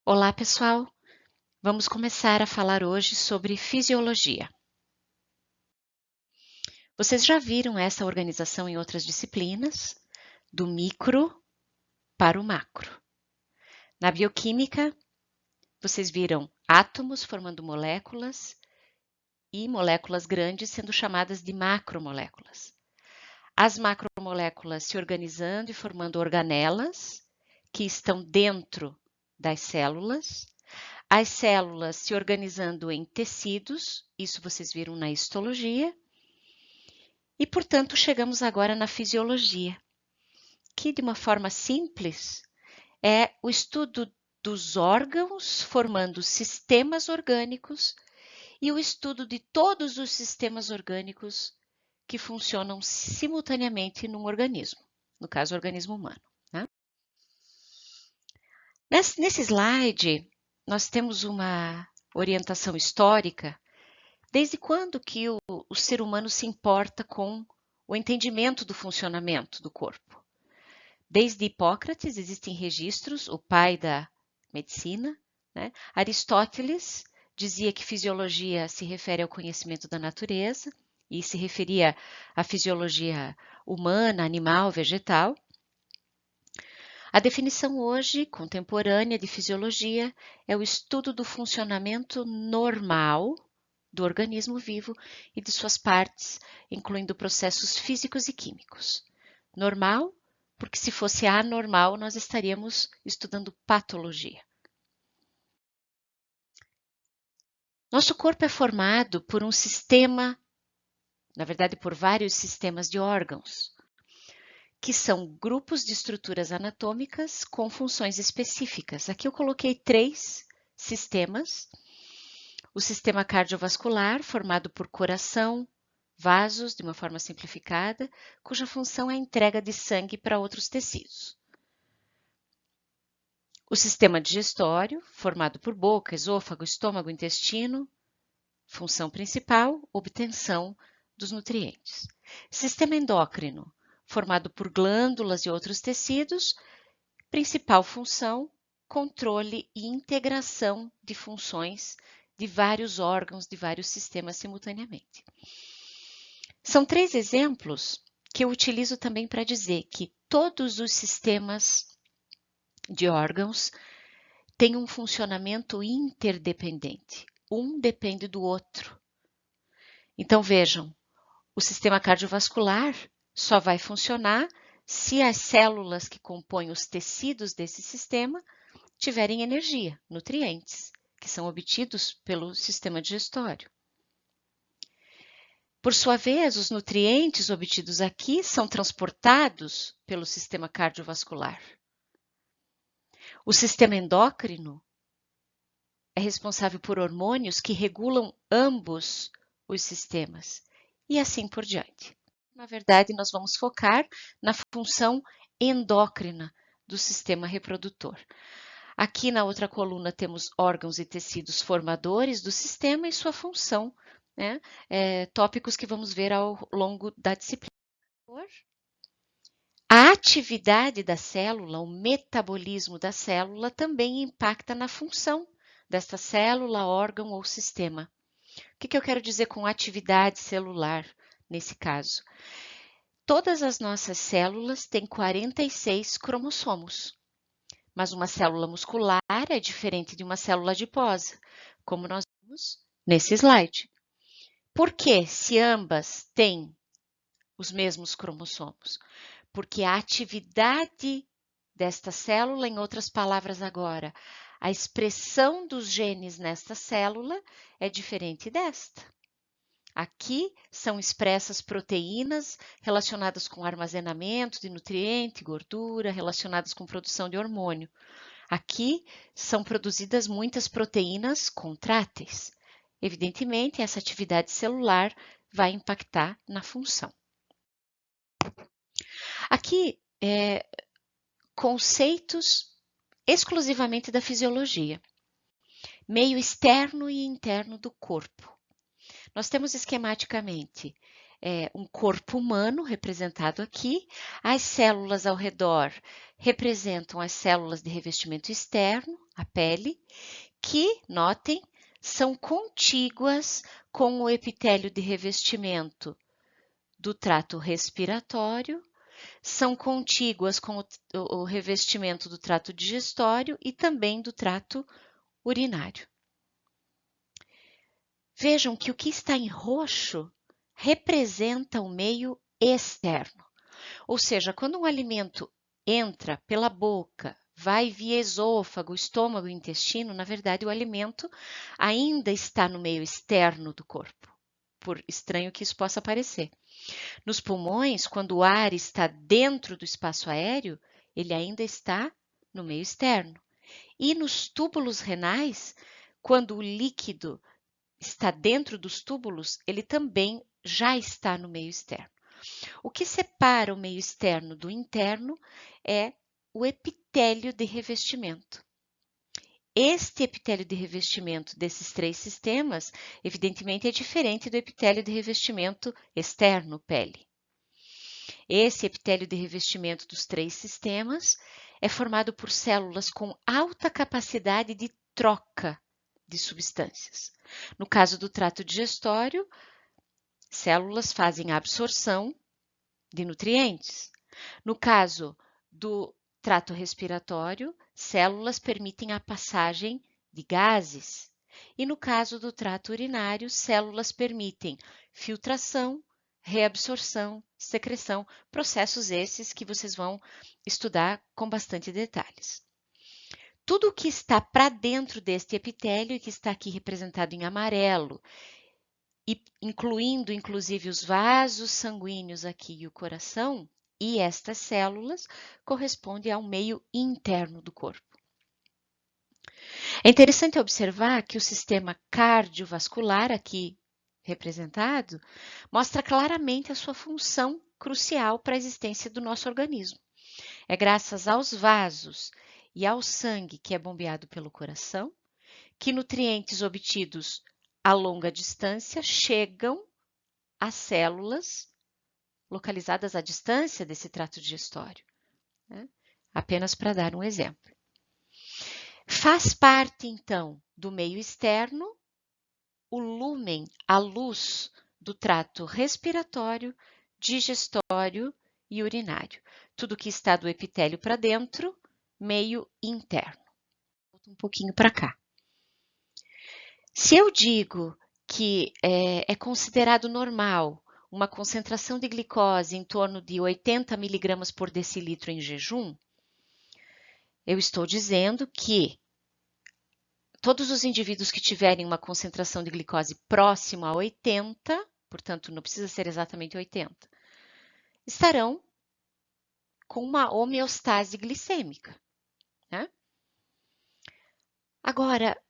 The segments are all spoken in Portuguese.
Olá, pessoal! Vamos começar a falar hoje sobre fisiologia. Vocês já viram essa organização em outras disciplinas, do micro para o macro. Na bioquímica, vocês viram átomos formando moléculas e moléculas grandes sendo chamadas de macromoléculas. As macromoléculas se organizando e formando organelas que estão dentro das células. As células se organizando em tecidos, isso vocês viram na histologia. E, portanto, chegamos agora na fisiologia, que, de uma forma simples, é o estudo dos órgãos formando sistemas orgânicos e o estudo de todos os sistemas orgânicos que funcionam simultaneamente num organismo, no caso, o organismo humano. Né? Nesse slide, nós temos uma orientação histórica. Desde quando que o ser humano se importa com o entendimento do funcionamento do corpo? Desde Hipócrates existem registros, o pai da medicina, né? Aristóteles dizia que fisiologia se refere ao conhecimento da natureza e se referia à fisiologia humana, animal, vegetal. A definição hoje, contemporânea de fisiologia, é o estudo do funcionamento normal do organismo vivo e de suas partes, incluindo processos físicos e químicos. Normal, porque se fosse anormal, nós estaríamos estudando patologia. Nosso corpo é formado por um sistema, na verdade, por vários sistemas de órgãos, que são grupos de estruturas anatômicas com funções específicas. Aqui eu coloquei 3 sistemas. O sistema cardiovascular, formado por coração, vasos, de uma forma simplificada, cuja função é a entrega de sangue para outros tecidos. O sistema digestório, formado por boca, esôfago, estômago, intestino, função principal, obtenção dos nutrientes. Sistema endócrino, formado por glândulas e outros tecidos, principal função, controle e integração de funções de vários órgãos, de vários sistemas simultaneamente. São 3 exemplos que eu utilizo também para dizer que todos os sistemas de órgãos têm um funcionamento interdependente. Um depende do outro. Então, vejam, o sistema cardiovascular só vai funcionar se as células que compõem os tecidos desse sistema tiverem energia, nutrientes, que são obtidos pelo sistema digestório. Por sua vez, os nutrientes obtidos aqui são transportados pelo sistema cardiovascular. O sistema endócrino é responsável por hormônios que regulam ambos os sistemas e assim por diante. Na verdade, nós vamos focar na função endócrina do sistema reprodutor. Aqui na outra coluna temos órgãos e tecidos formadores do sistema e sua função, né? Tópicos que vamos ver ao longo da disciplina. A atividade da célula, o metabolismo da célula, também impacta na função desta célula, órgão ou sistema. O que eu quero dizer com atividade celular nesse caso? Todas as nossas células têm 46 cromossomos, mas uma célula muscular é diferente de uma célula adiposa, como nós vimos nesse slide. Por que, se ambas têm os mesmos cromossomos? Porque a atividade desta célula, em outras palavras agora, a expressão dos genes nesta célula é diferente desta. Aqui são expressas proteínas relacionadas com armazenamento de nutriente, gordura, relacionadas com produção de hormônio. Aqui são produzidas muitas proteínas contráteis. Evidentemente, essa atividade celular vai impactar na função. Aqui, conceitos exclusivamente da fisiologia. Meio externo e interno do corpo. Nós temos esquematicamente um corpo humano representado aqui. As células ao redor representam as células de revestimento externo. a pele, que, notem, são contíguas com o epitélio de revestimento do trato respiratório, são contíguas com o revestimento do trato digestório e também do trato urinário. Vejam que o que está em roxo representa o meio externo, ou seja, quando um alimento entra pela boca, vai via esôfago, estômago e intestino, na verdade o alimento ainda está no meio externo do corpo, por estranho que isso possa parecer. Nos pulmões, quando o ar está dentro do espaço aéreo, ele ainda está no meio externo. E nos túbulos renais, quando o líquido está dentro dos túbulos, ele também já está no meio externo. O que separa o meio externo do interno é o epitélio de revestimento. Este epitélio de revestimento desses três sistemas, evidentemente, é diferente do epitélio de revestimento externo, pele. Esse epitélio de revestimento dos três sistemas é formado por células com alta capacidade de troca de substâncias. No caso do trato digestório, células fazem a absorção de nutrientes. No caso do trato respiratório, células permitem a passagem de gases. E no caso do trato urinário, células permitem filtração, reabsorção, secreção, processos esses que vocês vão estudar com bastante detalhes. Tudo o que está para dentro deste epitélio e que está aqui representado em amarelo, e incluindo inclusive os vasos sanguíneos aqui e o coração, e estas células corresponde ao meio interno do corpo. É interessante observar que o sistema cardiovascular, aqui representado, mostra claramente a sua função crucial para a existência do nosso organismo. É graças aos vasos e ao sangue que é bombeado pelo coração que nutrientes obtidos a longa distância chegam às células localizadas à distância desse trato digestório, né? Apenas para dar um exemplo. Faz parte, então, do meio externo o lúmen, a luz do trato respiratório, digestório e urinário. Tudo que está do epitélio para dentro, meio interno. Volto um pouquinho para cá. Se eu digo que é considerado normal uma concentração de glicose em torno de 80 miligramas por decilitro em jejum, eu estou dizendo que todos os indivíduos que tiverem uma concentração de glicose próxima a 80, portanto não precisa ser exatamente 80, estarão com uma homeostase glicêmica, né? Agora,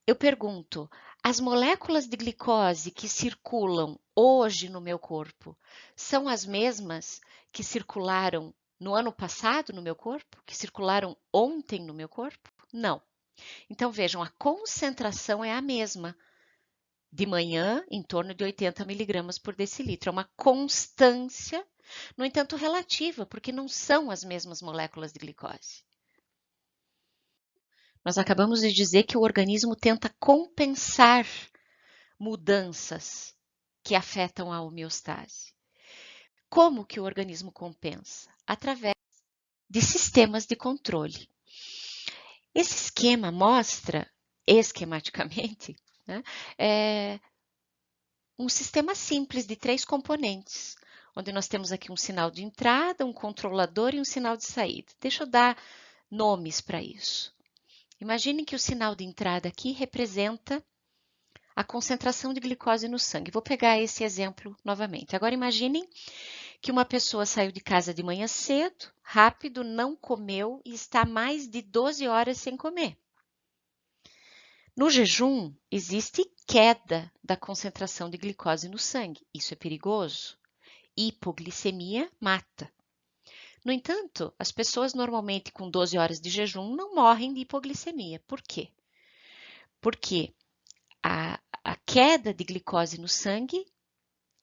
eu pergunto, as moléculas de glicose que circulam hoje no meu corpo são as mesmas que circularam no ano passado no meu corpo? Que circularam ontem no meu corpo? Não. Então, vejam, a concentração é a mesma. De manhã, em torno de 80 miligramas por decilitro. É uma constância, no entanto, relativa, porque não são as mesmas moléculas de glicose. Nós acabamos de dizer que o organismo tenta compensar mudanças que afetam a homeostase. Como que o organismo compensa? Através de sistemas de controle. Esse esquema mostra, esquematicamente, né, um sistema simples de 3 componentes, onde nós temos aqui um sinal de entrada, um controlador e um sinal de saída. Deixa eu dar nomes para isso. Imaginem que o sinal de entrada aqui representa a concentração de glicose no sangue. Vou pegar esse exemplo novamente. Agora imaginem que uma pessoa saiu de casa de manhã cedo, rápido, não comeu e está mais de 12 horas sem comer. No jejum, existe queda da concentração de glicose no sangue. Isso é perigoso. Hipoglicemia mata. No entanto, as pessoas normalmente com 12 horas de jejum não morrem de hipoglicemia. Por quê? Porque a queda de glicose no sangue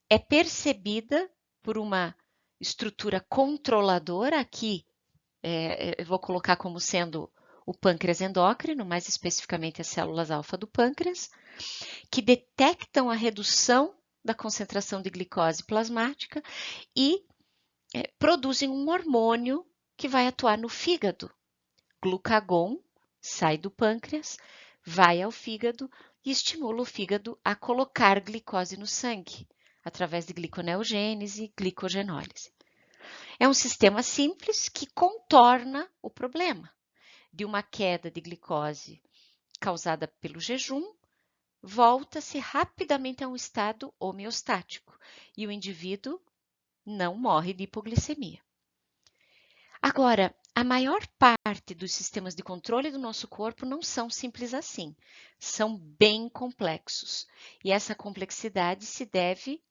é percebida por uma estrutura controladora, aqui eu vou colocar como sendo o pâncreas endócrino, mais especificamente as células alfa do pâncreas, que detectam a redução da concentração de glicose plasmática e produzem um hormônio que vai atuar no fígado. Glucagon sai do pâncreas, vai ao fígado e estimula o fígado a colocar glicose no sangue, através de gliconeogênese e glicogenólise. É um sistema simples que contorna o problema de uma queda de glicose causada pelo jejum, volta-se rapidamente a um estado homeostático e o indivíduo não morre de hipoglicemia. Agora, a maior parte dos sistemas de controle do nosso corpo não são simples assim, são bem complexos. E essa complexidade se deve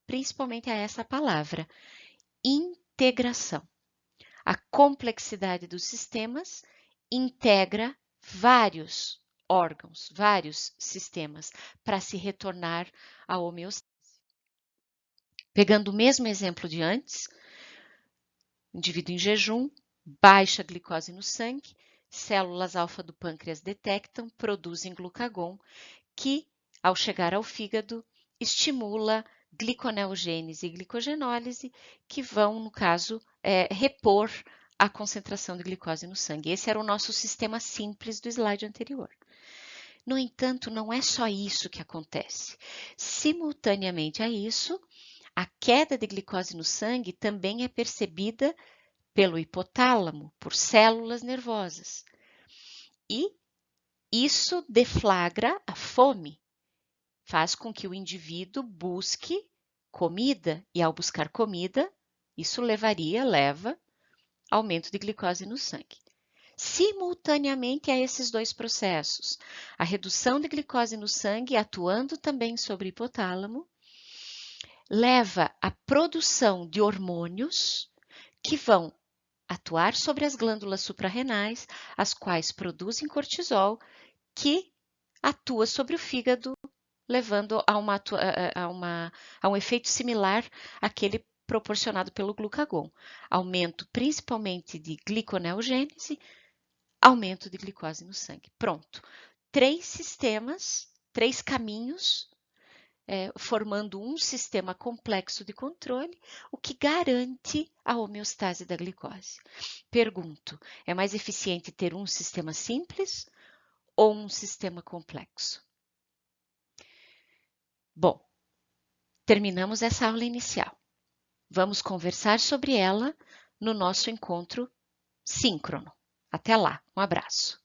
principalmente a essa palavra, integração. A complexidade dos sistemas integra vários órgãos, vários sistemas, para se retornar à homeostase. Pegando o mesmo exemplo de antes, indivíduo em jejum, baixa glicose no sangue, células alfa do pâncreas detectam, produzem glucagon, que, ao chegar ao fígado, estimula gliconeogênese e glicogenólise, que vão, no caso, repor a concentração de glicose no sangue. Esse era o nosso sistema simples do slide anterior. No entanto, não é só isso que acontece. Simultaneamente a isso, a queda de glicose no sangue também é percebida pelo hipotálamo, por células nervosas. E isso deflagra a fome, faz com que o indivíduo busque comida, e ao buscar comida, isso leva aumento de glicose no sangue. Simultaneamente a esses dois processos, a redução de glicose no sangue, atuando também sobre o hipotálamo, leva à produção de hormônios que vão atuar sobre as glândulas suprarrenais, as quais produzem cortisol, que atua sobre o fígado, levando a um efeito similar àquele proporcionado pelo glucagon. Aumento principalmente de gliconeogênese, aumento de glicose no sangue. Pronto. 3 sistemas, 3 caminhos, formando um sistema complexo de controle, o que garante a homeostase da glicose. Pergunto, é mais eficiente ter um sistema simples ou um sistema complexo? Bom, terminamos essa aula inicial. Vamos conversar sobre ela no nosso encontro síncrono. Até lá, um abraço.